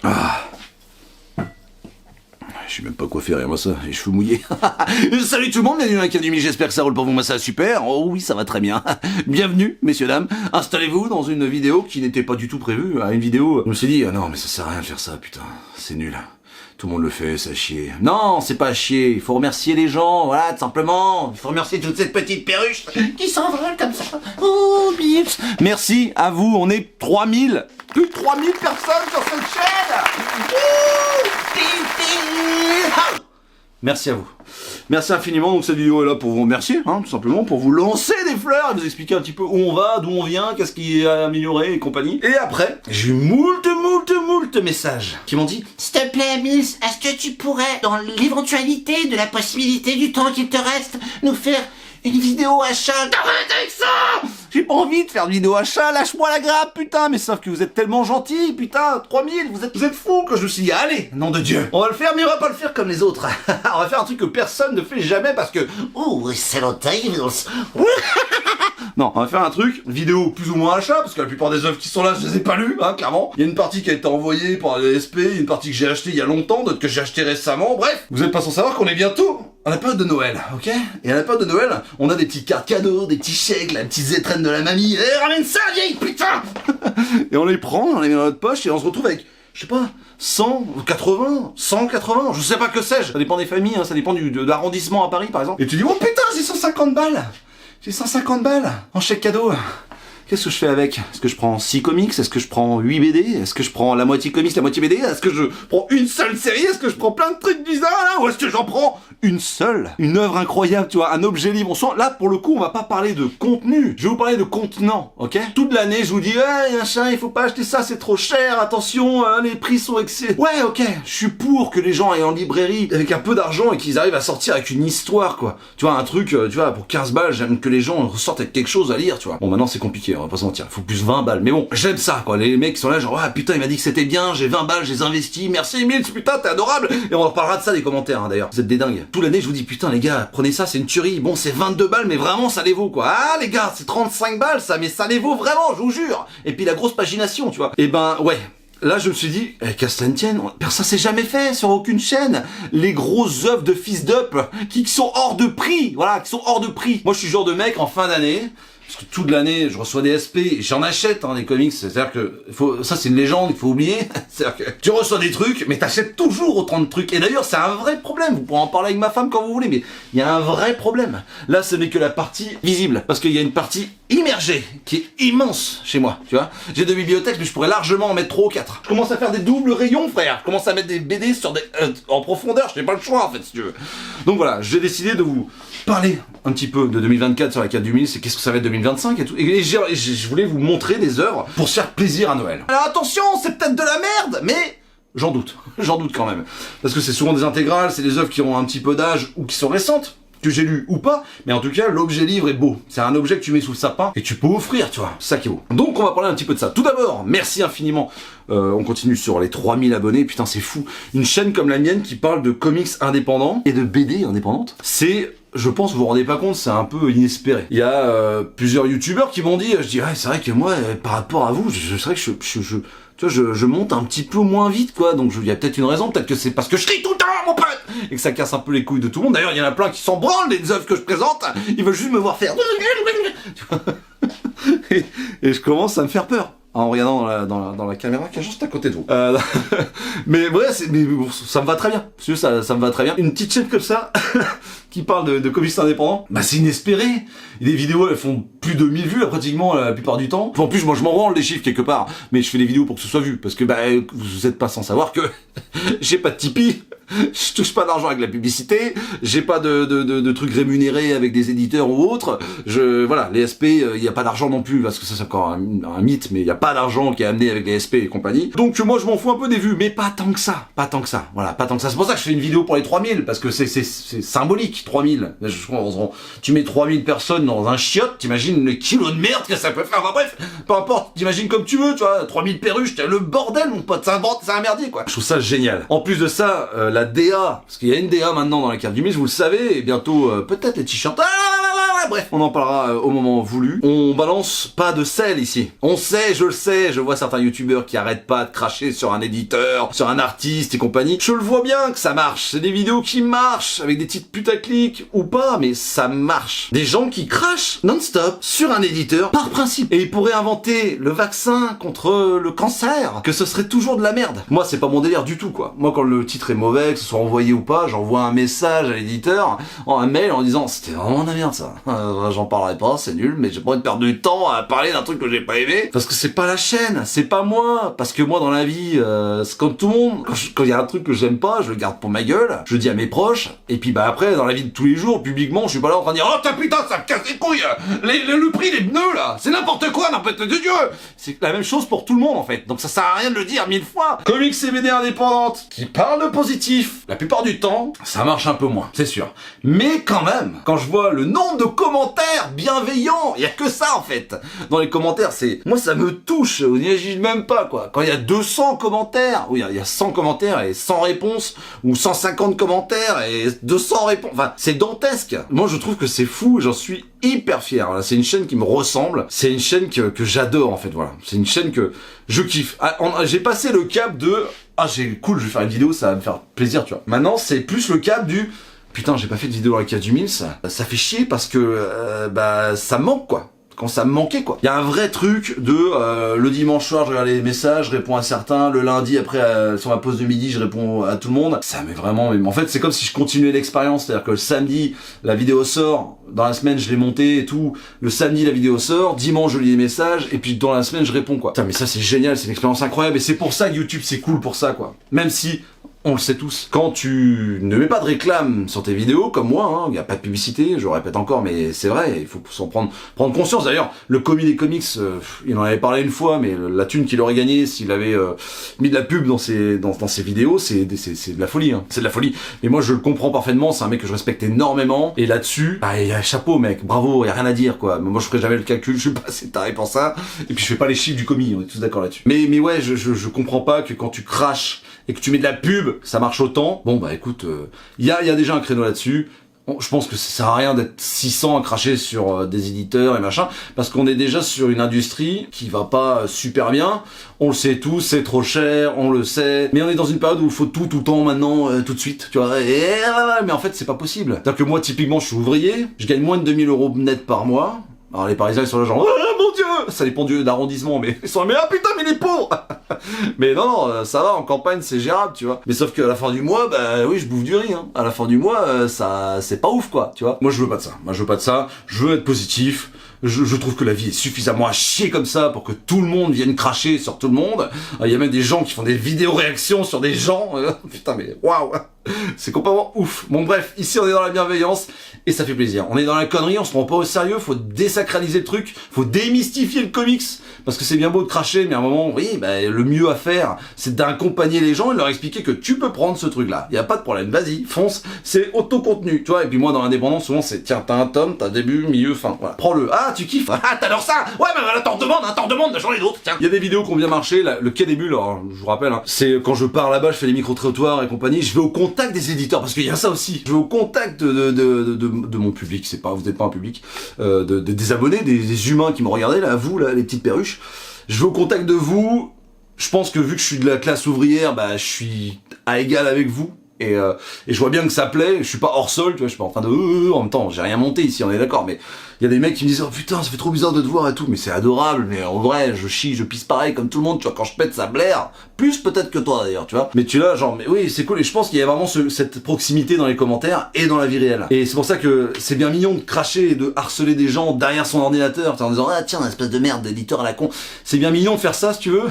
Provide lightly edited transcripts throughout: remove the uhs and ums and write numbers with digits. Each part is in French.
Ah. Je sais même pas quoi faire, rien moi ça, les cheveux mouillés. Salut tout le monde, bienvenue dans l'Académie, j'espère que ça roule pour vous, moi ça va super. Oh oui, ça va très bien. Bienvenue, messieurs, dames. Installez-vous dans une vidéo qui n'était pas du tout prévue. Une vidéo, je me suis dit, ah non mais ça sert à rien de faire ça, putain, c'est nul. Tout le monde le fait, ça chier. Non, c'est pas à chier, il faut remercier les gens, voilà, tout simplement. Il faut remercier toute cette petite perruche qui s'envole comme ça. Oh, bips. Merci à vous, on est 3000. Plus de 3000 personnes sur cette chaîne. Merci à vous. Merci infiniment, donc cette vidéo est là pour vous remercier, tout simplement, pour vous lancer des fleurs et vous expliquer un petit peu où on va, d'où on vient, qu'est-ce qui est amélioré et compagnie. Et après, j'ai eu moult messages qui m'ont dit: s'il te plaît, Mills, est-ce que tu pourrais, dans l'éventualité de la possibilité du temps qu'il te reste, nous faire une vidéo achat? Arrête avec ça! J'ai pas envie de faire de vidéo achat, lâche-moi la grappe, putain, mais sauf que vous êtes tellement gentils, putain, 3000, vous êtes fous, que je me suis dit, allez, nom de Dieu, on va le faire, mais on va pas le faire comme les autres. On va faire un truc que personne ne fait jamais parce que, c'est l'entaille, non, on va faire un truc, vidéo plus ou moins achat, parce que la plupart des œuvres qui sont là, je les ai pas lues, clairement. Il y a une partie qui a été envoyée par les SP, il y a une partie que j'ai achetée il y a longtemps, d'autres que j'ai achetées récemment, bref. Vous êtes pas sans savoir qu'on est bientôt à la période de Noël, ok? Et à la période de Noël, on a des petits cartes cadeaux, des petits chèques, la petite étrennes de la mamie. Eh, ramène ça, vieille, putain! Et on les prend, on les met dans notre poche, et on se retrouve avec, je sais pas, 180, 180, je sais pas que sais-je. Ça dépend des familles, ça dépend de l'arrondissement à Paris, par exemple. Et tu dis, oh putain, j'ai 150 balles! J'ai 150 balles en chèque cadeau. Qu'est-ce que je fais avec? Est-ce que je prends 6 comics? Est-ce que je prends 8 BD? Est-ce que je prends la moitié comics, la moitié BD? Est-ce que je prends une seule série? Est-ce que je prends plein de trucs bizarres là? Ou est-ce que j'en prends une seule? Une œuvre incroyable, tu vois, un objet libre. On sent, là, pour le coup, on va pas parler de contenu. Je vais vous parler de contenant, ok? Toute l'année, je vous dis, machin, il faut pas acheter ça, c'est trop cher, attention, les prix sont excès. Ouais, ok, je suis pour que les gens aillent en librairie avec un peu d'argent et qu'ils arrivent à sortir avec une histoire, quoi. Tu vois, un truc, tu vois, pour 15 balles, j'aime que les gens ressortent avec quelque chose à lire, tu vois. Bon, maintenant, c'est compliqué, on va pas se mentir. Faut plus 20 balles. Mais bon, j'aime ça, quoi. Les mecs sont là, genre, putain, il m'a dit que c'était bien, j'ai 20 balles, je les investis, merci Mills, putain, t'es adorable. Et on reparlera de ça des commentaires, d'ailleurs. Vous êtes des dingues. Toute l'année, je vous dis, putain, les gars, prenez ça, c'est une tuerie. Bon, c'est 22 balles, mais vraiment, ça les vaut, quoi. Ah, les gars, c'est 35 balles, ça, mais ça les vaut vraiment, je vous jure. Et puis la grosse pagination, tu vois. Et ben, ouais. Là, je me suis dit, qu'à cela ne tienne, ça s'est jamais fait sur aucune chaîne. Les grosses œuvres de fils d'up qui sont hors de prix, voilà, qui sont hors de prix. Moi, je suis le genre de mec, en fin d'année, parce que toute l'année, je reçois des SP, et j'en achète, des comics, c'est-à-dire que, ça c'est une légende, il faut oublier, c'est-à-dire que tu reçois des trucs, mais t'achètes toujours autant de trucs, et d'ailleurs c'est un vrai problème, vous pourrez en parler avec ma femme quand vous voulez, mais il y a un vrai problème. Là, ce n'est que la partie visible, parce qu'il y a une partie immergée, qui est immense chez moi, tu vois. J'ai 2 bibliothèques, mais je pourrais largement en mettre 3 ou 4. Je commence à faire des doubles rayons, frère, je commence à mettre des BD sur des, en profondeur, je n'ai pas le choix, en fait, si tu veux. Donc voilà, j'ai décidé de vous parler un petit peu de 2024 sur la carte du Mills, c'est qu'est-ce que ça va être 2025 et tout. Et je voulais vous montrer des œuvres pour se faire plaisir à Noël. Alors attention, c'est peut-être de la merde, mais j'en doute quand même. Parce que c'est souvent des intégrales, c'est des œuvres qui ont un petit peu d'âge ou qui sont récentes, que j'ai lu ou pas, mais en tout cas, l'objet livre est beau. C'est un objet que tu mets sous le sapin et tu peux offrir, tu vois. C'est ça qui est beau. Donc, on va parler un petit peu de ça. Tout d'abord, merci infiniment. On continue sur les 3000 abonnés. Putain, c'est fou. Une chaîne comme la mienne qui parle de comics indépendants et de BD indépendantes, c'est... Je pense, vous vous rendez pas compte, c'est un peu inespéré. Il y a plusieurs youtubeurs qui m'ont dit, je dis, c'est vrai que moi, par rapport à vous, c'est vrai que tu vois, je monte un petit peu moins vite, quoi. Donc, il y a peut-être une raison, peut-être que c'est parce que je crie tout le temps, mon pote, et que ça casse un peu les couilles de tout le monde. D'ailleurs, il y en a plein qui s'en branlent des œuvres que je présente. Ils veulent juste me voir faire. et je commence à me faire peur. En regardant dans la caméra qui est juste à côté de vous. Mais ouais, ça me va très bien. Ça me va très bien. Une petite chaîne comme ça, qui parle de comics indépendants, c'est inespéré. Et les vidéos, elles font plus de 1000 vues, là, pratiquement, la plupart du temps. En plus, moi, je m'en branle des chiffres quelque part. Mais je fais des vidéos pour que ce soit vu. Parce que, vous êtes pas sans savoir que j'ai pas de Tipeee. Je touche pas d'argent avec la publicité, j'ai pas de trucs rémunérés avec des éditeurs ou autres. Voilà, les SP, il y a pas d'argent non plus, parce que ça c'est encore un mythe, mais il y a pas d'argent qui est amené avec les SP et compagnie. Donc moi je m'en fous un peu des vues, mais pas tant que ça, voilà, pas tant que ça. C'est pour ça que je fais une vidéo pour les 3000, parce que c'est symbolique, 3000. Tu mets 3000 personnes dans un chiotte, t'imagines le kilo de merde que ça peut faire. Enfin bref, peu importe, t'imagines comme tu veux, tu vois, 3000 perruches, le bordel mon pote, c'est un merdier quoi. Je trouve ça génial. En plus de ça, la DA, parce qu'il y a une DA maintenant dans la carte du Mills, vous le savez, et bientôt peut-être les t-shirts. bref, on en parlera au moment voulu. On balance pas de sel ici. On sait, je le sais, je vois certains youtubeurs qui arrêtent pas de cracher sur un éditeur, sur un artiste et compagnie. Je le vois bien que ça marche, c'est des vidéos qui marchent, avec des titres putaclic ou pas, mais ça marche. Des gens qui crachent non-stop sur un éditeur par principe. Et ils pourraient inventer le vaccin contre le cancer, que ce serait toujours de la merde. Moi, c'est pas mon délire du tout, quoi. Moi, quand le titre est mauvais, que ce soit envoyé ou pas, j'envoie un message à l'éditeur, un mail en disant c'était vraiment de la merde ça. J'en parlerai pas, c'est nul, mais j'ai pas envie de perdre du temps à parler d'un truc que j'ai pas aimé. Parce que c'est pas la chaîne, c'est pas moi. Parce que moi, dans la vie, c'est comme tout le monde. Quand il y a un truc que j'aime pas, je le garde pour ma gueule, je le dis à mes proches, et puis bah après, dans la vie de tous les jours, publiquement, je suis pas là en train de dire oh putain, ça me casse les couilles, le prix des pneus là, c'est n'importe quoi, n'importe de Dieu. C'est la même chose pour tout le monde en fait, donc ça sert à rien de le dire 1000 fois. Comics et BD indépendantes qui parlent de positif, la plupart du temps, ça marche un peu moins, c'est sûr. Mais quand même, quand je vois le nombre de commentaires bienveillants, il y a que ça en fait. Dans les commentaires, moi ça me touche, vous n'imaginez même pas quoi. Quand il y a 200 commentaires, oui, il y a 100 commentaires et 100 réponses, ou 150 commentaires et 200 réponses, enfin, c'est dantesque. Moi je trouve que c'est fou, j'en suis hyper fier. Voilà, c'est une chaîne qui me ressemble, c'est une chaîne que j'adore en fait, voilà. C'est une chaîne que je kiffe. J'ai passé le cap de j'ai cool, je vais faire une vidéo, ça va me faire plaisir, tu vois. Maintenant, c'est plus le cap du putain, j'ai pas fait de vidéo avec Mills, ça fait chier parce que ça me manque quoi. Quand ça me manquait quoi. Il y a un vrai truc de le dimanche soir je regarde les messages, je réponds à certains, le lundi après sur ma pause de midi je réponds à tout le monde. Ça met vraiment, mais en fait c'est comme si je continuais l'expérience, c'est-à-dire que le samedi la vidéo sort, dans la semaine je l'ai montée et tout, le samedi la vidéo sort, dimanche je lis les messages et puis dans la semaine je réponds quoi. Putain mais ça c'est génial, c'est une expérience incroyable et c'est pour ça que YouTube c'est cool pour ça quoi. Même si on le sait tous. Quand tu ne mets pas de réclame sur tes vidéos, comme moi, il n'y a pas de publicité, je le répète encore, mais c'est vrai, il faut s'en prendre conscience. D'ailleurs, le commis des comics, il en avait parlé une fois, mais la thune qu'il aurait gagnée s'il avait mis de la pub dans ses vidéos, c'est de la folie, hein. C'est de la folie. Mais moi, je le comprends parfaitement, c'est un mec que je respecte énormément, et là-dessus, il y a chapeau, mec, bravo, il y a rien à dire, quoi. Moi, je ferai jamais le calcul, je suis pas assez taré pour ça, et puis je fais pas les chiffres du commis, on est tous d'accord là-dessus. Mais ouais, je comprends pas que quand tu craches, et que tu mets de la pub, ça marche autant. Bon bah écoute, il y a déjà un créneau là-dessus. Je pense que ça sert à rien d'être 600 à cracher sur des éditeurs et machin, parce qu'on est déjà sur une industrie qui va pas super bien. On le sait tous, c'est trop cher, on le sait. Mais on est dans une période où il faut tout le temps maintenant, tout de suite, tu vois. Mais en fait c'est pas possible. C'est-à-dire que moi typiquement je suis ouvrier, je gagne moins de 2000 € net par mois. Alors les Parisiens ils sont là genre oh mon dieu, ça dépend d'arrondissement, mais ils sont là mais ah putain mais les pauvres. Mais non, ça va, en campagne c'est gérable, tu vois. Mais sauf qu'à la fin du mois, bah oui je bouffe du riz, hein. À la fin du mois, ça c'est pas ouf quoi, tu vois. Moi je veux pas de ça, je veux être positif. Je trouve que la vie est suffisamment à chier comme ça pour que tout le monde vienne cracher sur tout le monde. Il y a même des gens qui font des vidéos réactions sur des gens. Putain mais waouh, c'est complètement ouf. Bon bref, ici on est dans la bienveillance et ça fait plaisir. On est dans la connerie, on se prend pas au sérieux, faut désacraliser le truc, faut démystifier le comics. Parce que c'est bien beau de cracher, mais à un moment, oui, le mieux à faire, c'est d'accompagner les gens et de leur expliquer que tu peux prendre ce truc-là. Y a pas de problème, vas-y, fonce, c'est auto-contenu, tu vois. Et puis moi, dans l'indépendance, souvent, c'est tiens, t'as un tome, t'as début, milieu, fin, voilà. Prends-le. Ah, tu kiffes. Ah, t'adores ça. Ouais, mais voilà, t'en redemandes, j'en ai d'autres, tiens. Il y a des vidéos qui ont bien marché, là, le quai des bulles, alors, je vous rappelle, hein, c'est quand je pars là-bas, je fais les micro-trottoirs et compagnie, je vais au contact des éditeurs, parce qu'il y a ça aussi. Je vais au contact de mon public, vous n'êtes pas un public, des abonnés, des humains qui me regardaient, là, vous, là, les petites perruches. Je vais au contact de vous. Je pense que vu que je suis de la classe ouvrière, je suis à égal avec vous. Et je vois bien que ça plaît. Je suis pas hors sol, tu vois. Je suis pas en train de en même temps, j'ai rien monté ici, on est d'accord. Mais il y a des mecs qui me disent oh putain, ça fait trop bizarre de te voir et tout. Mais c'est adorable. Mais en vrai, je chie, je pisse pareil comme tout le monde. Tu vois, quand je pète, ça blaire. Plus peut-être que toi d'ailleurs, tu vois. Mais tu l'as genre, mais oui, c'est cool. Et je pense qu'il y a vraiment cette proximité dans les commentaires et dans la vie réelle. Et c'est pour ça que c'est bien mignon de cracher et de harceler des gens derrière son ordinateur, en disant ah tiens, une espèce de merde d'éditeur à la con. C'est bien mignon de faire ça si tu veux.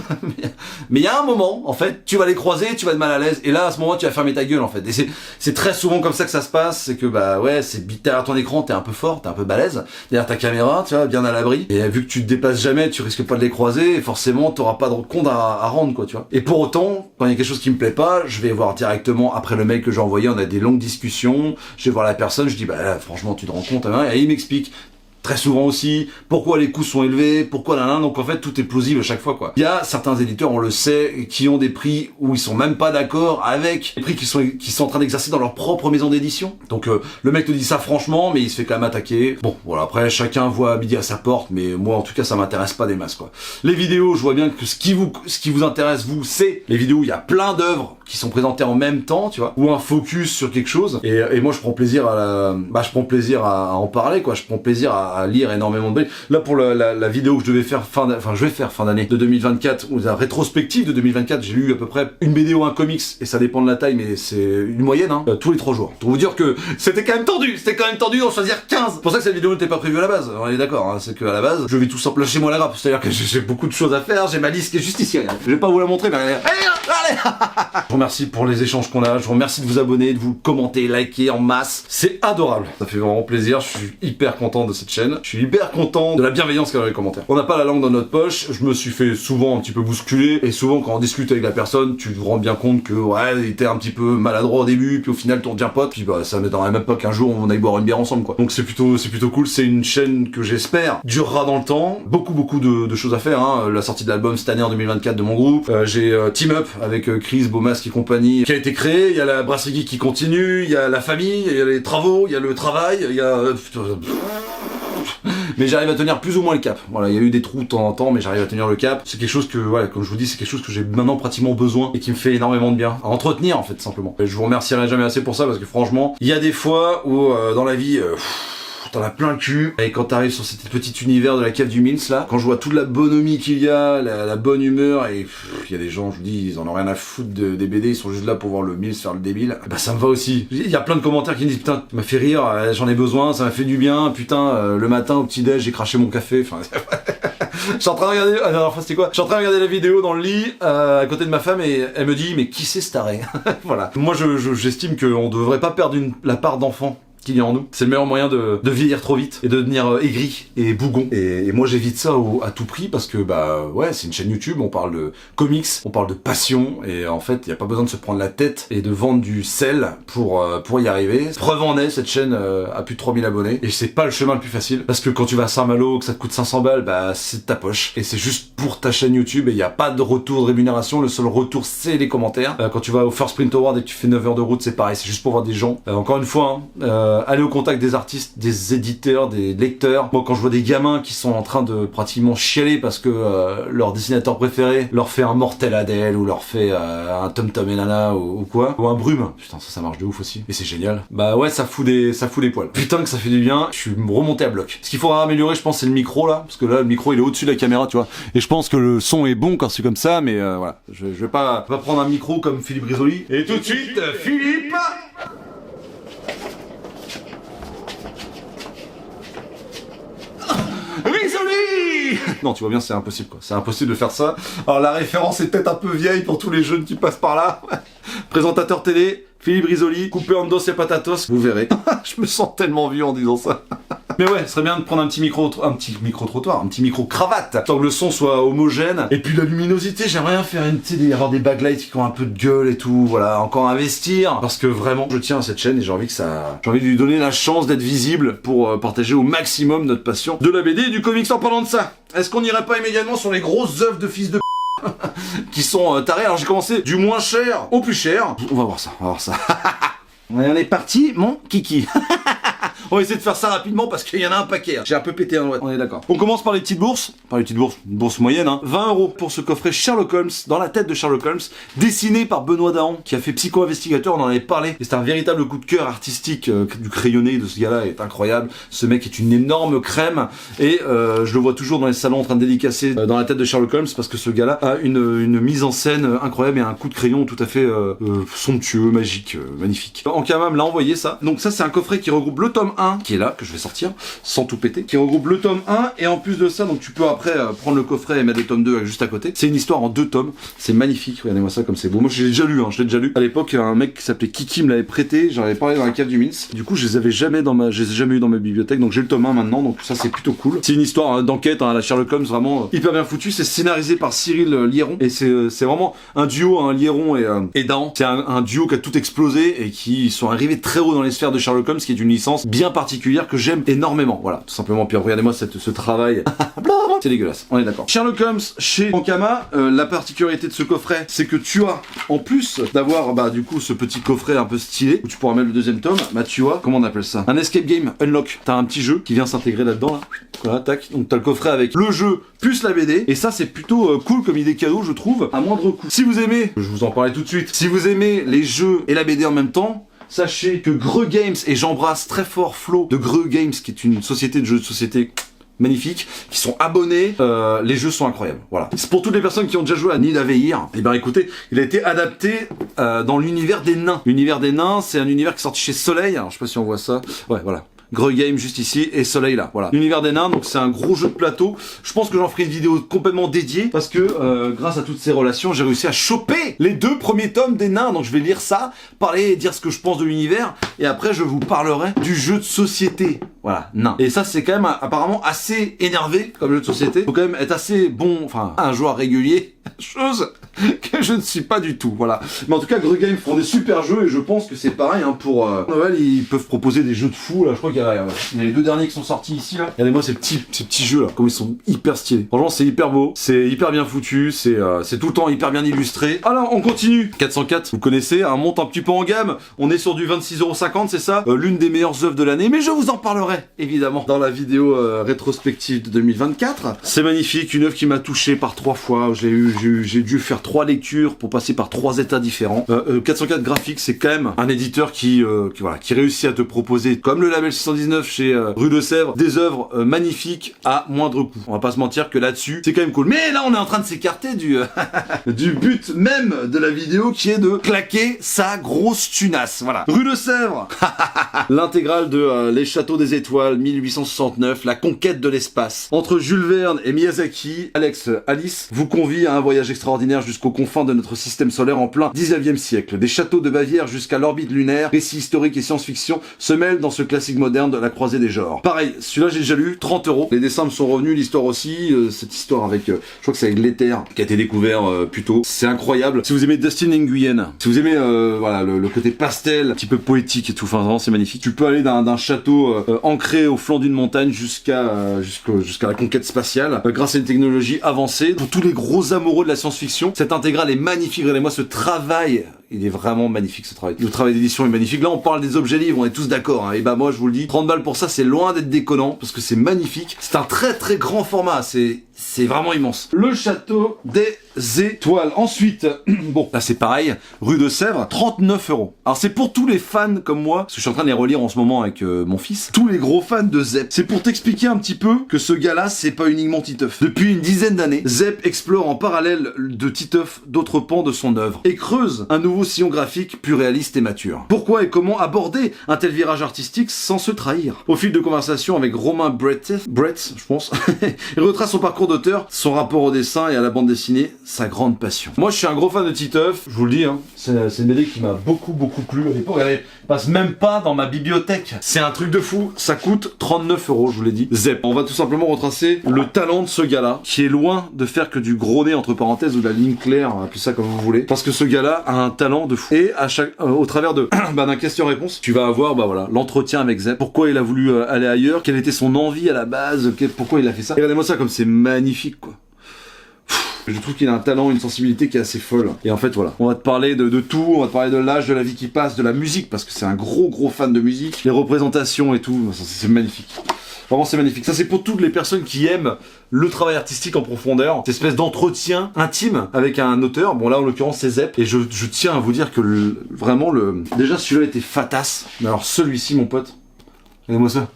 Mais il y a un moment, en fait, tu vas les croiser, tu vas être mal à l'aise. Et là, à ce moment, tu vas fermer ta gueule, en fait. Et c'est très souvent comme ça que ça se passe. C'est que ouais, c'est derrière ton écran, t'es un peu fort, t'es un peu balèze. Derrière ta caméra, tu vois, bien à l'abri. Et vu que tu te déplaces jamais, tu risques pas de les croiser. Et forcément, t'auras pas de compte à rendre, quoi, tu vois. Et pour autant, quand il y a quelque chose qui me plaît pas, je vais voir directement après le mail que j'ai envoyé. On a des longues discussions. Je vais voir la personne, je dis là, franchement, tu te rends compte, hein, et il m'explique. très souvent aussi, pourquoi les coûts sont élevés, pourquoi là, donc en fait tout est plausible à chaque fois quoi. Il y a certains éditeurs, on le sait, qui ont des prix où ils sont même pas d'accord avec les prix qui sont en train d'exercer dans leur propre maison d'édition. Donc le mec te dit ça franchement, mais il se fait quand même attaquer. Bon voilà, après chacun voit midi à sa porte, mais moi en tout cas ça m'intéresse pas des masses quoi. Les vidéos, je vois bien que ce qui vous intéresse vous, c'est les vidéos où il y a plein d'œuvres qui sont présentées en même temps, tu vois, ou un focus sur quelque chose. Et moi je prends plaisir à en parler quoi. Je prends plaisir à lire énormément de BD. Là pour la vidéo que je vais faire fin d'année de 2024, ou la rétrospective de 2024, j'ai lu à peu près une BD ou un comics, et ça dépend de la taille, mais c'est une moyenne, hein, tous les 3 jours. Pour vous dire que c'était quand même tendu d'en choisir 15. C'est pour ça que cette vidéo n'était pas prévue à la base, on est d'accord, hein, c'est que à la base, je vais tout simplement lâcher moi la grappe, c'est-à-dire que j'ai beaucoup de choses à faire, j'ai ma liste qui est juste ici, regarde. Je vais pas vous la montrer, mais allez. Je vous remercie pour les échanges qu'on a, je vous remercie de vous abonner, de vous commenter, liker en masse, c'est adorable, ça fait vraiment plaisir, je suis hyper content de cette chaîne, je suis hyper content de la bienveillance qu'il y a dans les commentaires. On n'a pas la langue dans notre poche, je me suis fait souvent un petit peu bousculer, et souvent quand on discute avec la personne, tu te rends bien compte que ouais, il était un petit peu maladroit au début, puis au final t'en deviens pote, puis bah ça m'étonnerait même pas qu'un jour on aille boire une bière ensemble quoi. Donc c'est plutôt cool, c'est une chaîne que j'espère durera dans le temps, beaucoup de choses à faire, hein. La sortie de l'album cette année en 2024 de mon groupe, j'ai Team Up avec Chris, Beaumasque et compagnie qui a été créé, il y a la Brasserie Geek qui continue, il y a la famille, il y a les travaux, il y a le travail, il y a... Mais j'arrive à tenir plus ou moins le cap. Voilà, il y a eu des trous de temps en temps, mais j'arrive à tenir le cap. C'est quelque chose que, voilà, comme je vous dis, c'est quelque chose que j'ai maintenant pratiquement besoin et qui me fait énormément de bien. À entretenir, en fait, simplement. Et je vous remercierai jamais assez pour ça, parce que franchement, il y a des fois où, dans la vie, t'en as plein le cul, et quand t'arrives sur cet petit univers de la cave du Mills là, quand je vois toute la bonhomie qu'il y a, la bonne humeur, et il y a des gens, je vous dis, ils en ont rien à foutre des BD, ils sont juste là pour voir le Mills faire le débile, bah ça me va aussi. Il y a plein de commentaires qui me disent putain, ça m'a fait rire, j'en ai besoin, ça m'a fait du bien, putain, le matin au petit déj j'ai craché mon café, enfin... Je suis en train de regarder, la dernière fois c'était quoi? Je suis en train de regarder la vidéo dans le lit, à côté de ma femme, et elle me dit mais qui c'est ce taré? Voilà. Moi j'estime qu'on devrait pas perdre la part d'enfant qu'il y a en nous. C'est le meilleur moyen de vieillir trop vite et de devenir aigri et bougon. Et moi j'évite ça à tout prix parce que bah ouais, c'est une chaîne YouTube, on parle de comics, on parle de passion, et en fait il y a pas besoin de se prendre la tête et de vendre du sel pour y arriver. Preuve en est, cette chaîne a plus de 3000 abonnés et c'est pas le chemin le plus facile parce que quand tu vas à Saint-Malo, que ça te coûte 500 balles, bah c'est de ta poche et c'est juste pour ta chaîne YouTube et il y a pas de retour de rémunération, le seul retour c'est les commentaires. Quand tu vas au First Print Award et que tu fais 9 heures de route, c'est pareil, c'est juste pour voir des gens. Encore une fois, aller au contact des artistes, des éditeurs, des lecteurs. Moi, quand je vois des gamins qui sont en train de pratiquement chialer parce que leur dessinateur préféré leur fait un Mortel Adèle ou leur fait un Tom Tom et Nana ou quoi, ou un Brume, putain ça marche de ouf aussi et c'est génial. Bah ouais, ça fout des poils. Putain que ça fait du bien. Je suis remonté à bloc. Ce qu'il faudra améliorer, je pense, c'est le micro là, parce que là le micro il est au-dessus de la caméra, tu vois. Et je pense que le son est bon quand c'est comme ça, mais voilà, je vais pas prendre un micro comme Philippe Risoli. Et tout de suite, Philippe. Risoli! Non, tu vois bien, c'est impossible quoi. C'est impossible de faire ça. Alors la référence est peut-être un peu vieille pour tous les jeunes qui passent par là. Présentateur télé, Philippe Risoli, coupé en dos et patatos, vous verrez. Je me sens tellement vieux en disant ça. Mais ouais, ce serait bien de prendre un petit micro trottoir, un petit micro cravate, tant que le son soit homogène. Et puis la luminosité, j'aimerais bien faire avoir des backlights qui ont un peu de gueule et tout, voilà, encore investir. Parce que vraiment, je tiens à cette chaîne et j'ai envie de lui donner la chance d'être visible pour partager au maximum notre passion de la BD et du comics. En parlant de ça, est-ce qu'on n'irait pas immédiatement sur les grosses œuvres de fils de qui sont tarés? Alors j'ai commencé du moins cher au plus cher. On va voir ça. On est parti, mon kiki. On va essayer de faire ça rapidement parce qu'il y en a un paquet. J'ai un peu pété un doigt, on est d'accord. On commence par les petites bourses. Une bourse moyenne, hein. 20 € pour ce coffret Sherlock Holmes, dans la tête de Sherlock Holmes, dessiné par Benoît Dahan, qui a fait Psycho Investigateur, on en avait parlé. Et c'est un véritable coup de cœur artistique du crayonné de ce gars-là est incroyable. Ce mec est une énorme crème. Et je le vois toujours dans les salons en train de dédicacer dans la tête de Sherlock Holmes parce que ce gars-là a une mise en scène incroyable et un coup de crayon tout à fait somptueux, magique, magnifique. Ankama me l'a envoyé ça. Donc ça c'est un coffret qui regroupe le tome 1 qui est là, que je vais sortir sans tout péter, qui regroupe le tome 1 et en plus de ça, donc tu peux après prendre le coffret et mettre le tome 2 juste à côté. C'est une histoire en 2 tomes, c'est magnifique, regardez-moi ça comme c'est beau. Moi je l'ai déjà lu, je l'ai déjà lu. À l'époque un mec qui s'appelait Kiki me l'avait prêté, j'en avais parlé dans la cave du Mills. Du coup je les avais jamais eu dans ma bibliothèque, donc j'ai le tome 1 maintenant, donc ça c'est plutôt cool. C'est une histoire d'enquête à la Sherlock Holmes, vraiment hyper bien foutu. C'est scénarisé par Cyril Liéron et c'est vraiment un duo, Liéron et Dahan. C'est un duo qui a tout explosé et qui sont arrivés très haut dans les sphères de Sherlock Holmes, qui est une licence bien bien particulière que j'aime énormément. Voilà, tout simplement. Puis regardez-moi ce travail. C'est dégueulasse, on est d'accord. Sherlock Holmes chez Ankama, la particularité de ce coffret, c'est que tu as, en plus d'avoir bah du coup ce petit coffret un peu stylé, où tu pourras mettre le deuxième tome, bah tu as, comment on appelle ça, un escape game unlock. T'as un petit jeu qui vient s'intégrer là-dedans, là. Voilà, tac. Donc t'as le coffret avec le jeu plus la BD, et ça c'est plutôt cool comme idée cadeau, je trouve, à moindre coût. Si vous aimez, je vous en parlais tout de suite, si vous aimez les jeux et la BD en même temps, sachez que Greux Games, et j'embrasse très fort Flo de Greux Games, qui est une société de jeux de société magnifiques, qui sont abonnés, les jeux sont incroyables, voilà. C'est pour toutes les personnes qui ont déjà joué à Nidavellir, et ben écoutez, il a été adapté dans l'univers des nains. L'univers des nains, c'est un univers qui est sorti chez Soleil, alors je sais pas si on voit ça, ouais voilà. Greux Game juste ici et Soleil là, voilà. L'univers des nains, donc c'est un gros jeu de plateau. Je pense que j'en ferai une vidéo complètement dédiée parce que grâce à toutes ces relations, j'ai réussi à choper les 2 premiers tomes des nains. Donc je vais lire ça, parler et dire ce que je pense de l'univers et après je vous parlerai du jeu de société. Voilà, nain. Et ça c'est quand même apparemment assez énervé comme jeu de société. Faut quand même être assez bon, enfin un joueur régulier, chose que je ne suis pas du tout, voilà. Mais en tout cas, Greux Games font des super jeux et je pense que c'est pareil hein, pour Noël, ils peuvent proposer des jeux de fou là. Je crois qu'il y a les 2 derniers qui sont sortis ici là. Regardez-moi ces petits jeux là, comme ils sont hyper stylés. Franchement, c'est hyper beau, c'est hyper bien foutu, c'est tout le temps hyper bien illustré. Alors, on continue. 404, vous connaissez, on monte un petit peu en gamme. On est sur du 26,50€, c'est ça, l'une des meilleures œuvres de l'année. Mais je vous en parlerai évidemment dans la vidéo rétrospective de 2024. C'est magnifique, une œuvre qui m'a touché par 3 fois. J'ai dû faire 3 lectures pour passer par 3 états différents. 404 Graphics, c'est quand même un éditeur qui réussit à te proposer, comme le label 619 chez Rue de Sèvres, des œuvres magnifiques à moindre coût. On va pas se mentir que là-dessus, c'est quand même cool. Mais là, on est en train de s'écarter du du but même de la vidéo, qui est de claquer sa grosse tunasse. Voilà. Rue de Sèvres, l'intégrale de Les Châteaux des Étoiles, 1869, la conquête de l'espace. Entre Jules Verne et Miyazaki, Alice vous convie à un voyage extraordinaire jusqu'aux confins de notre système solaire en plein 19e siècle. Des châteaux de Bavière jusqu'à l'orbite lunaire, récits historiques et science-fiction se mêlent dans ce classique moderne de la croisée des genres. Pareil, celui-là j'ai déjà lu, 30€. Les dessins me sont revenus, l'histoire aussi, cette histoire avec, je crois que c'est avec l'éther qui a été découvert plus tôt. C'est incroyable. Si vous aimez Dustin Nguyen, si vous aimez voilà le côté pastel, un petit peu poétique et tout, enfin vraiment c'est magnifique. Tu peux aller d'un château ancré au flanc d'une montagne jusqu'à la conquête spatiale, grâce à une technologie avancée. Pour tous les gros amoureux de la science-fiction, cette intégrale est magnifique. Regardez-moi ce travail, il est vraiment magnifique ce travail. Le travail d'édition est magnifique. Là on parle des objets livres, on est tous d'accord hein. Et bah moi je vous le dis, 30 balles pour ça c'est loin d'être déconnant, parce que c'est magnifique. C'est un très très grand format, c'est vraiment immense. Le château des étoiles. Ensuite, bon, là c'est pareil, Rue de Sèvres, 39€. Alors c'est pour tous les fans comme moi, parce que je suis en train de les relire en ce moment avec mon fils, tous les gros fans de Zep. C'est pour t'expliquer un petit peu que ce gars-là, c'est pas uniquement Titeuf. Depuis une dizaine d'années, Zep explore en parallèle de Titeuf d'autres pans de son œuvre et creuse un nouveau sillon graphique plus réaliste et mature. Pourquoi et comment aborder un tel virage artistique sans se trahir? Au fil de conversations avec Romain Brett, je pense, il retrace son parcours d'auteur, son rapport au dessin et à la bande dessinée, sa grande passion. Moi je suis un gros fan de Titeuf, je vous le dis, hein, c'est une BD qui m'a beaucoup plu à l'époque. Elle passe même pas dans ma bibliothèque. C'est un truc de fou, ça coûte 39€, je vous l'ai dit. Zep. On va tout simplement retracer le talent de ce gars-là, qui est loin de faire que du gros nez entre parenthèses ou de la ligne claire, appelez ça comme vous voulez, parce que ce gars-là a un talent de fou. Et au travers de d'un question-réponse, tu vas avoir voilà l'entretien avec Zep. Pourquoi il a voulu aller ailleurs, quelle était son envie à la base, pourquoi il a fait ça. Et regardez-moi ça comme c'est magnifique quoi. Je trouve qu'il a un talent, une sensibilité qui est assez folle. Et en fait, voilà. On va te parler de tout, on va te parler de l'âge, de la vie qui passe, de la musique, parce que c'est un gros fan de musique. Les représentations et tout, c'est magnifique. Vraiment, c'est magnifique. Ça, c'est pour toutes les personnes qui aiment le travail artistique en profondeur. Cette espèce d'entretien intime avec un auteur. Bon, là, en l'occurrence, c'est Zep. Et je tiens à vous dire que vraiment, déjà, celui-là était fatasse. Mais alors, celui-ci, mon pote, regardez-moi ça.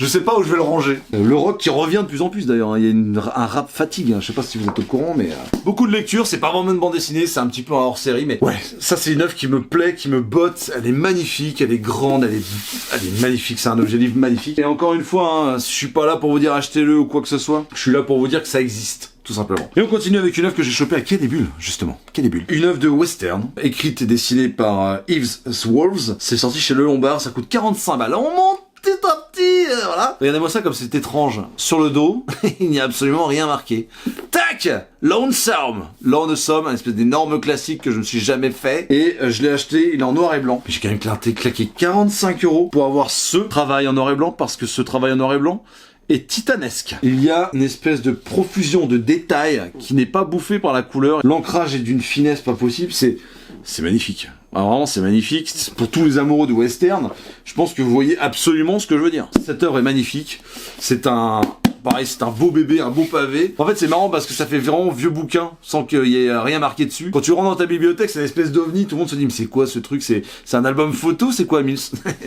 Je sais pas où je vais le ranger. Le rock qui revient de plus en plus d'ailleurs, hein. Il y a un rap fatigue, hein. Je sais pas si vous êtes au courant, mais beaucoup de lectures, c'est pas vraiment une bande dessinée, c'est un petit peu un hors-série, mais ouais, ça c'est une œuvre qui me plaît, qui me botte, elle est magnifique, elle est grande, elle est magnifique, c'est un objet livre magnifique. Et encore une fois, hein, je suis pas là pour vous dire achetez-le ou quoi que ce soit, je suis là pour vous dire que ça existe. Tout simplement. Et on continue avec une œuvre que j'ai chopée à Quai des Bulles, justement. Quai des Bulles. Une œuvre de western, écrite et dessinée par Yves Swolves. C'est sorti chez Le Lombard, ça coûte 45 balles. On monte à petit, voilà. Regardez-moi ça comme c'est étrange. Sur le dos, il n'y a absolument rien marqué. Tac, Lonesome, un espèce d'énorme classique que je ne me suis jamais fait. Et je l'ai acheté, il est en noir et blanc. J'ai quand même claqué 45 € pour avoir ce travail en noir et blanc, parce que ce travail en noir et blanc est titanesque. Il y a une espèce de profusion de détails qui n'est pas bouffée par la couleur. L'ancrage est d'une finesse pas possible, c'est magnifique. Alors vraiment, c'est magnifique. Pour tous les amoureux de western, je pense que vous voyez absolument ce que je veux dire. Cette œuvre est magnifique. Pareil, c'est un beau bébé, un beau pavé. En fait, c'est marrant parce que ça fait vraiment vieux bouquin, sans qu'il y ait rien marqué dessus. Quand tu rentres dans ta bibliothèque, c'est une espèce d'ovni, tout le monde se dit, mais c'est quoi ce truc? C'est un album photo, c'est quoi, Mills?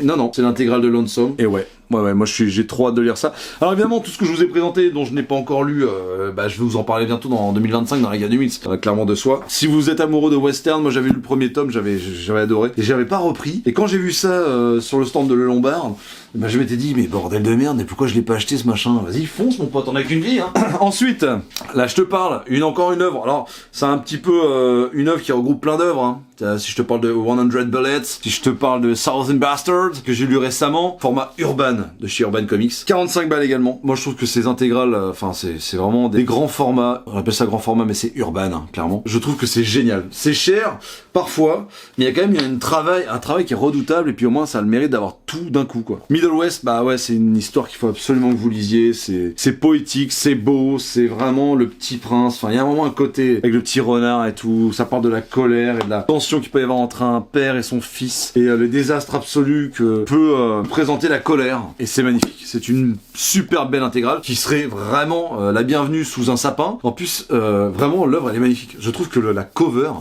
Non, c'est l'intégrale de Lonesome. Et ouais, moi j'ai trop hâte de lire ça. Alors évidemment, tout ce que je vous ai présenté, dont je n'ai pas encore lu, je vais vous en parler bientôt en 2025 dans la guerre du Mills. Ça va clairement de soi. Si vous êtes amoureux de western, moi j'avais lu le premier tome, j'avais adoré. Et j'avais pas repris. Et quand j'ai vu ça sur le stand de Le Lombard, je m'étais dit, mais bordel de merde, mais pourquoi je l'ai pas acheté ce machin? Vas-y, fonce mon pote, on a qu'une vie, hein. Ensuite, là je te parle, encore une œuvre. Alors, c'est un petit peu une œuvre qui regroupe plein d'œuvres, hein. Si je te parle de 100 Bullets, si je te parle de Thousand Bastards, que j'ai lu récemment, format Urban, de chez Urban Comics. 45 balles également. Moi je trouve que ces intégrales, c'est vraiment des grands formats. On appelle ça grand format, mais c'est Urban, hein, clairement. Je trouve que c'est génial. C'est cher, parfois, mais il y a quand même un travail qui est redoutable, et puis au moins ça a le mérite d'avoir tout d'un coup, quoi. Middle West, bah ouais, c'est une histoire qu'il faut absolument que vous lisiez. C'est poétique, c'est beau, c'est vraiment le petit prince. Enfin, il y a vraiment un côté avec le petit renard et tout. Ça parle de la colère et de la tension qu'il peut y avoir entre un père et son fils, et le désastre absolu que peut présenter la colère. Et c'est magnifique. C'est une super belle intégrale qui serait vraiment la bienvenue sous un sapin. En plus, vraiment, l'œuvre elle est magnifique. Je trouve que la cover,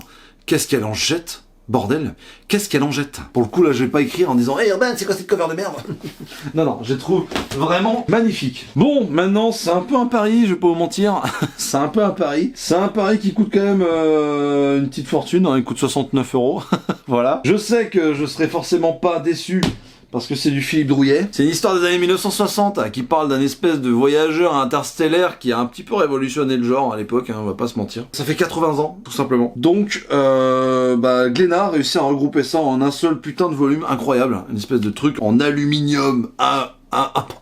qu'est-ce qu'elle en jette? Bordel, qu'est-ce qu'elle en jette? Pour le coup, là, je vais pas écrire en disant « Hey Urban, c'est quoi cette cover de merde ?» Non, je trouve vraiment magnifique. Bon, maintenant, c'est un peu un pari, je vais pas vous mentir. C'est un peu un pari. C'est un pari qui coûte quand même une petite fortune, hein, il coûte 69 €. Voilà. Je sais que je serai forcément pas déçu, parce que c'est du Philippe Drouillet. C'est une histoire des années 1960 qui parle d'un espèce de voyageur interstellaire qui a un petit peu révolutionné le genre à l'époque, on va pas se mentir. Ça fait 80 ans, tout simplement. Donc, Glénat a réussi à regrouper ça en un seul putain de volume incroyable. Une espèce de truc en aluminium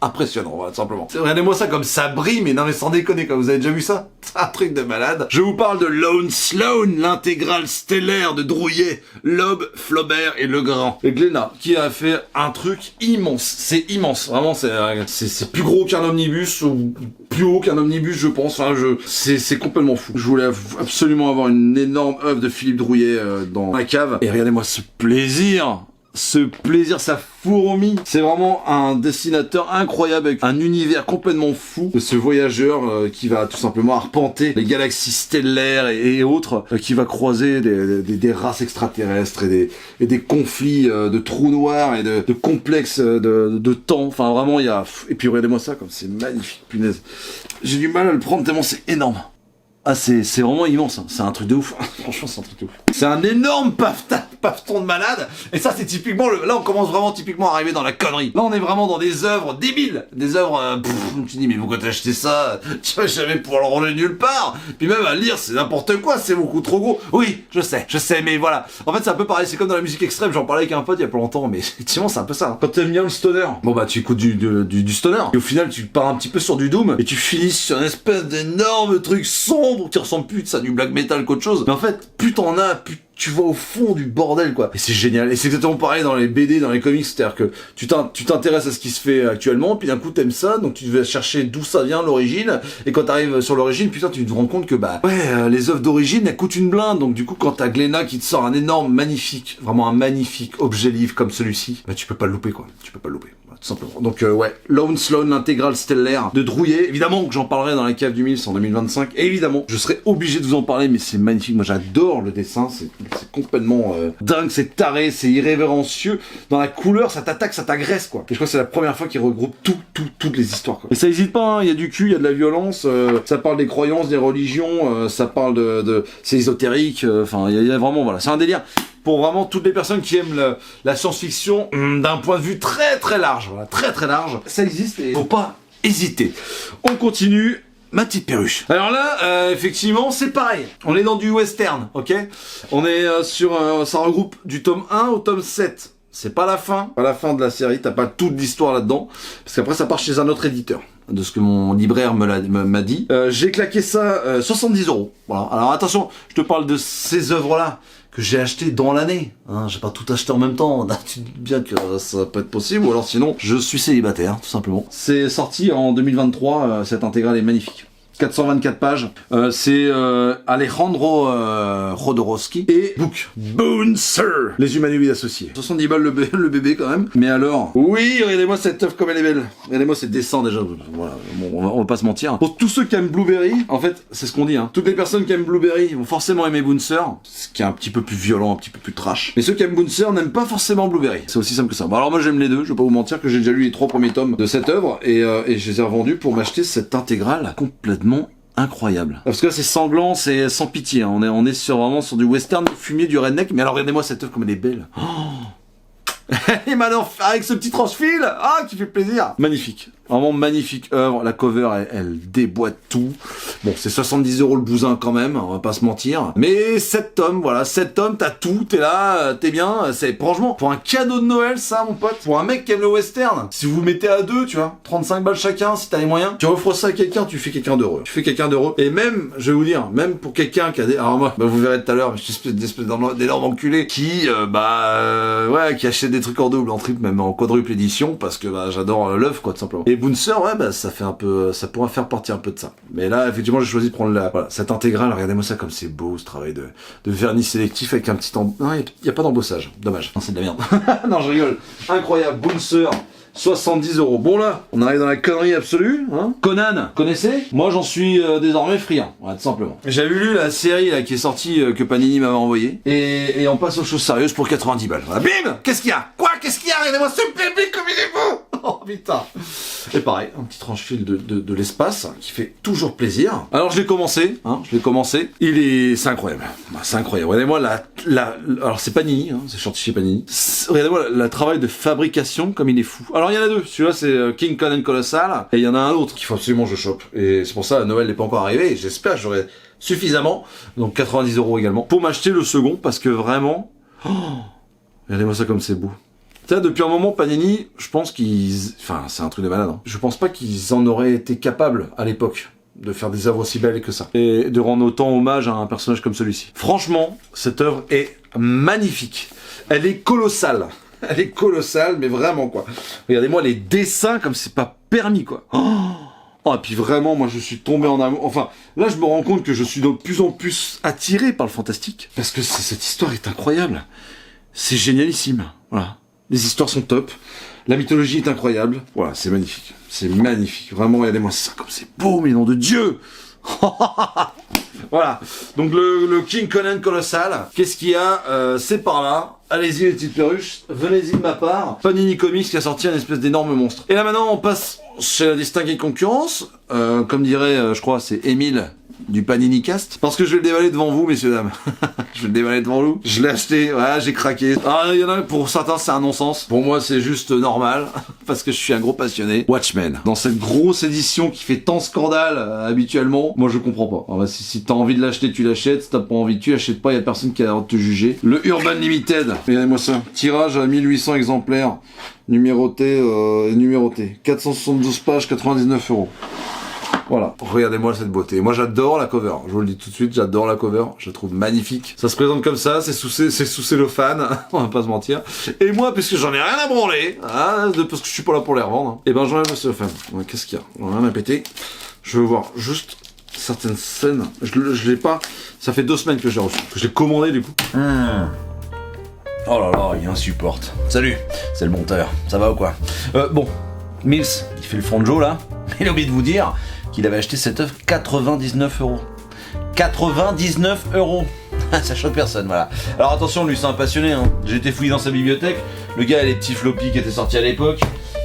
impressionnant, voilà, tout simplement. Regardez-moi ça comme ça brille, mais non mais sans déconner, quoi. Vous avez déjà vu ça? C'est un truc de malade. Je vous parle de Lone Sloan, l'intégrale stellaire de Drouillet, Loeb, Flaubert et Legrand. Et Glénat, qui a fait un truc immense. C'est immense. Vraiment, c'est plus gros qu'un omnibus, ou plus haut qu'un omnibus, je pense. Enfin, c'est complètement fou. Je voulais absolument avoir une énorme œuvre de Philippe Drouillet dans ma cave. Et regardez-moi ce plaisir, ça fourmille. C'est vraiment un dessinateur incroyable avec un univers complètement fou de ce voyageur qui va tout simplement arpenter les galaxies stellaires et autres, qui va croiser des races extraterrestres et des conflits de trous noirs et de complexes de temps. Enfin vraiment il y a... Et puis regardez-moi ça comme c'est magnifique, punaise. J'ai du mal à le prendre tellement c'est énorme. Ah c'est vraiment immense, hein. C'est un truc de ouf. Franchement c'est un truc de ouf. C'est un énorme paveton de malade. Et ça c'est typiquement là on commence vraiment typiquement à arriver dans la connerie. Là on est vraiment dans des œuvres débiles. Des œuvres tu te dis mais pourquoi t'as acheté ça? Tu vas jamais pouvoir le ranger nulle part. Puis même à lire c'est n'importe quoi, c'est beaucoup trop gros. Oui je sais mais voilà. En fait c'est un peu pareil, c'est comme dans la musique extrême. J'en parlais avec un pote il y a pas longtemps, mais effectivement c'est un peu ça, hein. Quand t'aimes bien le stoner, bon bah tu écoutes du stoner. Et au final tu pars un petit peu sur du doom. Et tu finis sur une espèce d'énorme truc sombre qui ressemble plus à du black metal qu'autre chose. Mais en fait, plus t'en as, plus tu vas au fond du bordel, quoi. Et c'est génial. Et c'est exactement pareil dans les BD, dans les comics. C'est-à-dire que tu t'intéresses à ce qui se fait actuellement, puis d'un coup t'aimes ça, donc tu vas chercher d'où ça vient, l'origine. Et quand t'arrives sur l'origine, putain, tu te rends compte que les œuvres d'origine, elles coûtent une blinde. Donc du coup, quand t'as Glénat qui te sort un énorme, magnifique, vraiment un magnifique objet livre comme celui-ci, tu peux pas le louper, quoi. Tu peux pas le louper. Tout simplement. Donc Lone Sloan, l'intégrale stellaire de Drouillet. Évidemment que j'en parlerai dans la cave du Mills en 2025. Et évidemment, je serai obligé de vous en parler, mais c'est magnifique. Moi, j'adore le dessin. C'est complètement dingue, c'est taré, c'est irrévérencieux. Dans la couleur, ça t'attaque, ça t'agresse, quoi. Et je crois que c'est la première fois qu'il regroupe toutes les histoires, quoi. Et ça hésite pas, hein. Il y a du cul, il y a de la violence. Ça parle des croyances, des religions. Ça parle c'est ésotérique. Enfin, il y a vraiment, voilà, c'est un délire. Pour vraiment toutes les personnes qui aiment la science-fiction d'un point de vue très très large, voilà, très très large, ça existe et faut pas hésiter. On continue, ma petite perruche. Alors là, effectivement, c'est pareil. On est dans du western, ok? On est ça regroupe du tome 1 au tome 7. c'est pas la fin de la série, t'as pas toute l'histoire là-dedans, parce qu'après ça part chez un autre éditeur, de ce que mon libraire m'a dit. J'ai claqué ça 70 €. Voilà. Alors attention, je te parle de ces œuvres-là que j'ai achetées dans l'année. Hein, j'ai pas tout acheté en même temps. Tu te dis bien que ça peut être possible, ou alors sinon, je suis célibataire, tout simplement. C'est sorti en 2023, cette intégrale est magnifique. 424 pages, c'est Alejandro Jodorowsky et Book Bouncer, les humanoïdes associés. 70 balles le bébé quand même. Mais alors, oui, regardez-moi cette œuvre comme elle est belle. Regardez-moi, c'est décent déjà. Voilà, bon, on va pas se mentir. Pour tous ceux qui aiment Blueberry, en fait, c'est ce qu'on dit. Hein. Toutes les personnes qui aiment Blueberry vont forcément aimer Bouncer, ce qui est un petit peu plus violent, un petit peu plus trash. Mais ceux qui aiment Bouncer n'aiment pas forcément Blueberry. C'est aussi simple que ça. Bon, alors moi j'aime les deux. Je vais pas vous mentir que j'ai déjà lu les 3 premiers tomes de cette œuvre et je les ai revendus pour m'acheter cette intégrale complètement incroyable. Parce que là c'est sanglant, c'est sans pitié, hein. On est vraiment sur du western, du fumier, du redneck, mais alors regardez-moi cette œuvre comme elle est belle. Oh, et maintenant avec ce petit transfil, qui fait plaisir. Magnifique. Vraiment magnifique œuvre, la cover elle déboîte tout. Bon, c'est 70 € le bousin quand même, on va pas se mentir. Mais 7 tomes, voilà, 7 tomes, t'as tout, t'es là, t'es bien. C'est franchement, pour un cadeau de Noël ça mon pote, pour un mec qui aime le western, si vous mettez à deux, tu vois, 35 balles chacun si t'as les moyens, tu offres ça à quelqu'un, tu fais quelqu'un d'heureux. Et même, je vais vous dire, même pour quelqu'un qui a des... Alors moi, vous verrez tout à l'heure, je suis espèce d'énorme enculé qui, qui achète des trucs en double, en triple, même en quadruple édition, parce que j'adore l'œuvre quoi, tout simplement. Et Bouncer, ça fait un peu, ça pourrait faire partie un peu de ça. Mais là, effectivement, j'ai choisi de prendre cette intégrale. Regardez-moi ça comme c'est beau, ce travail de vernis sélectif avec un petit non, il y a pas d'embossage. Dommage. Non, c'est de la merde. Non, je rigole. Incroyable. Bouncer. 70 €. Bon là, on arrive dans la connerie absolue. Hein. Conan, connaissez? Moi j'en suis désormais friand, tout simplement. J'avais lu la série là, qui est sortie que Panini m'avait envoyée. Et on passe aux choses sérieuses pour 90 balles. Voilà. Bim. Qu'est-ce qu'il y a? Quoi? Qu'est-ce qu'il y a? Regardez-moi ce bébé comme il est beau. Oh putain. Et pareil, un petit tranche-fil de l'espace qui fait toujours plaisir. Alors je l'ai commencé, c'est incroyable. C'est incroyable. Regardez-moi alors c'est Panini, c'est sorti chez Panini. Regardez-moi le travail de fabrication comme il est fou. Alors il y en a deux. Celui-là c'est King Conan Colossal et il y en a un autre qu'il faut absolument que je chope. Et c'est pour ça Noël n'est pas encore arrivé. Et j'espère que j'aurai suffisamment, donc 90 € également, pour m'acheter le second parce que vraiment, regardez-moi ça comme c'est beau. Tu sais, depuis un moment, Panini, je pense c'est un truc de malade. Hein. Je pense pas qu'ils en auraient été capables à l'époque de faire des œuvres aussi belles que ça. Et de rendre autant hommage à un personnage comme celui-ci. Franchement, cette œuvre est magnifique. Elle est colossale. Elle est colossale, mais vraiment, quoi. Regardez-moi les dessins comme c'est pas permis, quoi. Et puis vraiment, moi, je suis tombé en amour. Enfin, là, je me rends compte que je suis de plus en plus attiré par le fantastique. Parce que cette histoire est incroyable. C'est génialissime. Voilà. Les histoires sont top, la mythologie est incroyable, voilà, c'est magnifique, vraiment, regardez-moi ça comme c'est beau, mais nom de Dieu. Voilà, donc le King Conan Colossal, qu'est-ce qu'il y a, c'est par là, allez-y les petites perruches, venez-y de ma part, Panini Comics qui a sorti un espèce d'énorme monstre. Et là maintenant on passe chez la distinguée concurrence, comme dirait, je crois, c'est Émile du Panini Cast, parce que je vais le dévaler devant vous, messieurs dames. Je vais le dévaler devant vous. Je l'ai acheté, voilà, j'ai craqué. Ah, il y en a pour certains c'est un non-sens. Pour moi c'est juste normal, parce que je suis un gros passionné. Watchmen, dans cette grosse édition qui fait tant scandale habituellement, moi je comprends pas. Alors, si t'as envie de l'acheter, tu l'achètes. Si t'as pas envie, tu l'achètes pas. Y a personne qui a l'air de te juger. Le Urban Limited, regardez-moi ça. Tirage à 1800 exemplaires, numéroté. 472 pages, 99 €. Voilà, regardez-moi cette beauté. Moi j'adore la cover, je vous le dis tout de suite, j'adore la cover, je la trouve magnifique. Ça se présente comme ça, c'est sous cellophane, on va pas se mentir. Et moi, puisque j'en ai rien à branler, parce que je suis pas là pour les revendre, et ben j'enlève le cellophane. Ouais, qu'est-ce qu'il y a? J'en ai rien à péter. Je veux voir juste certaines scènes. Je l'ai pas, ça fait 2 semaines que je l'ai reçu, que je l'ai commandé du coup. Oh là là, il insupporte. Salut, c'est le monteur, ça va ou quoi? Bon, Mills, il fait le fond de Joe là, il a oublié de vous dire qu'il avait acheté cette œuvre 99 €. 99 €. Ça choque personne, voilà. Alors attention, lui c'est un passionné, hein. J'ai été fouillé dans sa bibliothèque. Le gars a les petits floppies qui étaient sortis à l'époque.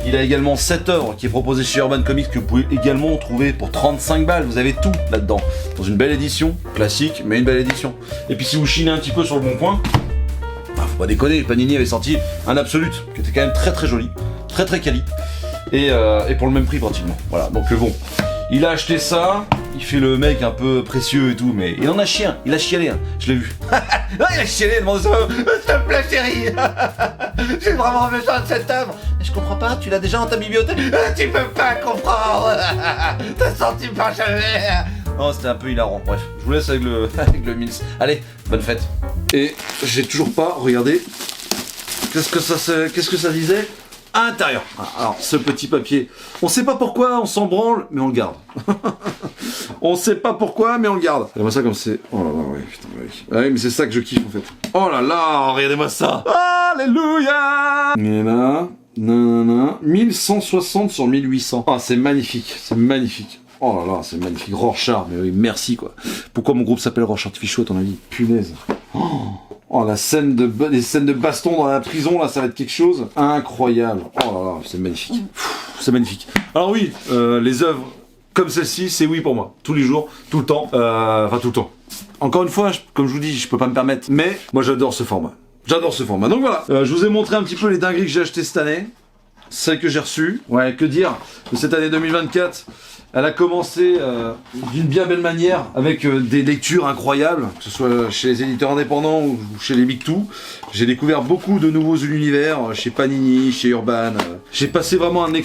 Il a également cette œuvre qui est proposée chez Urban Comics que vous pouvez également trouver pour 35 balles. Vous avez tout là-dedans. Dans une belle édition, classique, mais une belle édition. Et puis si vous chinez un petit peu sur le bon coin, faut pas déconner, Panini avait sorti un Absolute qui était quand même très très joli, très très quali. Et pour le même prix pratiquement. Voilà, donc bon. Il a acheté ça, il fait le mec un peu précieux et tout, mais il en a chien, il a chialé, hein. Je l'ai vu. Non, il a chialé, il demande ça. S'il te plaît, chérie. J'ai vraiment besoin de cette œuvre. Je comprends pas, tu l'as déjà dans ta bibliothèque. Tu peux pas comprendre. T'as senti pas jamais. Non, c'était un peu hilarant. Bref, je vous laisse avec avec le Mills. Allez, bonne fête. Et j'ai toujours pas regardé. Qu'est-ce que ça disait? À l'intérieur. Alors, ce petit papier, on sait pas pourquoi, on s'en branle, mais on le garde. On sait pas pourquoi, mais on le garde. Regardez-moi ça comme c'est... Oh là là, ouais, putain, ouais. Ah oui, mais c'est ça que je kiffe, en fait. Oh là là, regardez-moi ça. Alléluia. Et là, nanana, 1160 sur 1800. Ah, c'est magnifique, c'est magnifique. Oh là là, c'est magnifique. Rorschach, mais oui, merci, quoi. Pourquoi mon groupe s'appelle Rorschach Fichot, à ton avis? Punaise. Oh, les scènes de baston dans la prison, là, ça va être quelque chose incroyable. Oh là là, c'est magnifique. C'est magnifique. Alors oui, les œuvres comme celle-ci, c'est oui pour moi. Tous les jours, tout le temps. Enfin, tout le temps. Encore une fois, comme je vous dis, je peux pas me permettre. Mais moi, j'adore ce format. J'adore ce format. Donc voilà, je vous ai montré un petit peu les dingueries que j'ai achetées cette année. Celles que j'ai reçues. Ouais, que dire de cette année 2024. Elle a commencé d'une bien belle manière avec des lectures incroyables, que ce soit chez les éditeurs indépendants ou chez les Big Two. J'ai découvert beaucoup de nouveaux univers chez Panini, chez Urban. J'ai passé vraiment une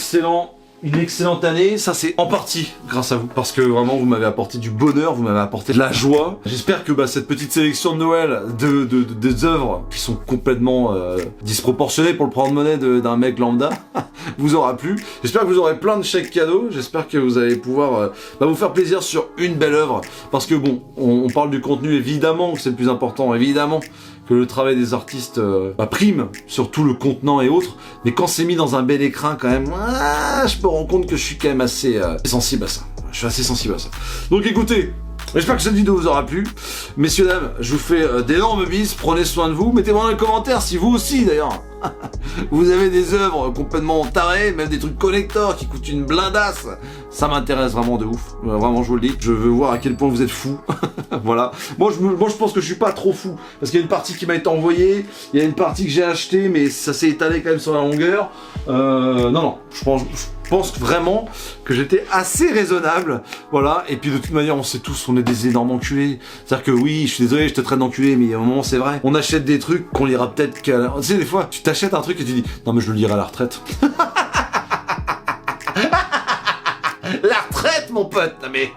excellente année, ça c'est en partie grâce à vous, parce que vraiment vous m'avez apporté du bonheur, vous m'avez apporté de la joie. J'espère que cette petite sélection de Noël des œuvres qui sont complètement disproportionnées pour le prendre-monnaie d'un mec lambda vous aura plu. J'espère que vous aurez plein de chèques cadeaux, j'espère que vous allez pouvoir vous faire plaisir sur une belle œuvre, parce que bon, on parle du contenu, évidemment que c'est le plus important, évidemment que le travail des artistes prime sur tout le contenant et autres, mais quand c'est mis dans un bel écrin quand même, je me rends compte que je suis quand même assez sensible à ça. Je suis assez sensible à ça. Donc écoutez, j'espère que cette vidéo vous aura plu. Messieurs, dames, je vous fais d'énormes bises, prenez soin de vous, mettez-moi dans les commentaires si vous aussi d'ailleurs, vous avez des œuvres complètement tarées, même des trucs collector qui coûtent une blindasse. Ça m'intéresse vraiment de ouf, vraiment je vous le dis. Je veux voir à quel point vous êtes fous. Voilà. Moi je pense que je suis pas trop fou, parce qu'il y a une partie qui m'a été envoyée, il y a une partie que j'ai achetée, mais ça s'est étalé quand même sur la longueur. Non, je pense vraiment que j'étais assez raisonnable, voilà. Et puis de toute manière, on sait tous, on est des énormes enculés. C'est-à-dire que oui, je suis désolé, je te traite d'enculé, mais à un moment c'est vrai. On achète des trucs qu'on lira peut-être qu'à... Tu sais, des fois, tu t'achètes un truc et tu dis, non mais je le lirai à la retraite. La retraite, mon pote, mais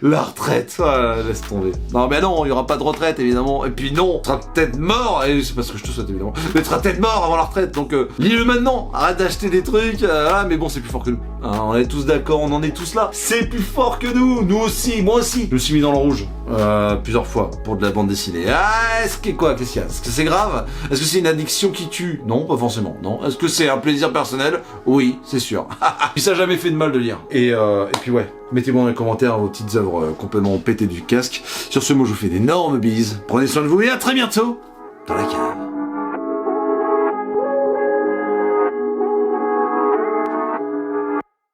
la retraite, laisse tomber. Non, mais non, il y aura pas de retraite, évidemment. Et puis non, tu seras peut-être mort, et c'est pas ce que je te souhaite, évidemment. Mais tu seras peut-être mort avant la retraite, donc lis-le maintenant. Arrête d'acheter des trucs, mais bon, c'est plus fort que nous. Hein, on est tous d'accord, on en est tous là. C'est plus fort que nous, nous aussi, moi aussi. Je me suis mis dans le rouge plusieurs fois pour de la bande dessinée. Est-ce que quoi, qu'est-ce qu'il y a? Est-ce que c'est grave? Est-ce que c'est une addiction qui tue? Non, pas forcément. Non. Est-ce que c'est un plaisir personnel? Oui, c'est sûr. Puis ça a jamais fait de mal de lire. Et puis ouais, mettez-moi dans les commentaires vos petites œuvres complètement pétées du casque. Sur ce mot, je vous fais d'énormes bises. Prenez soin de vous et à très bientôt dans la cave.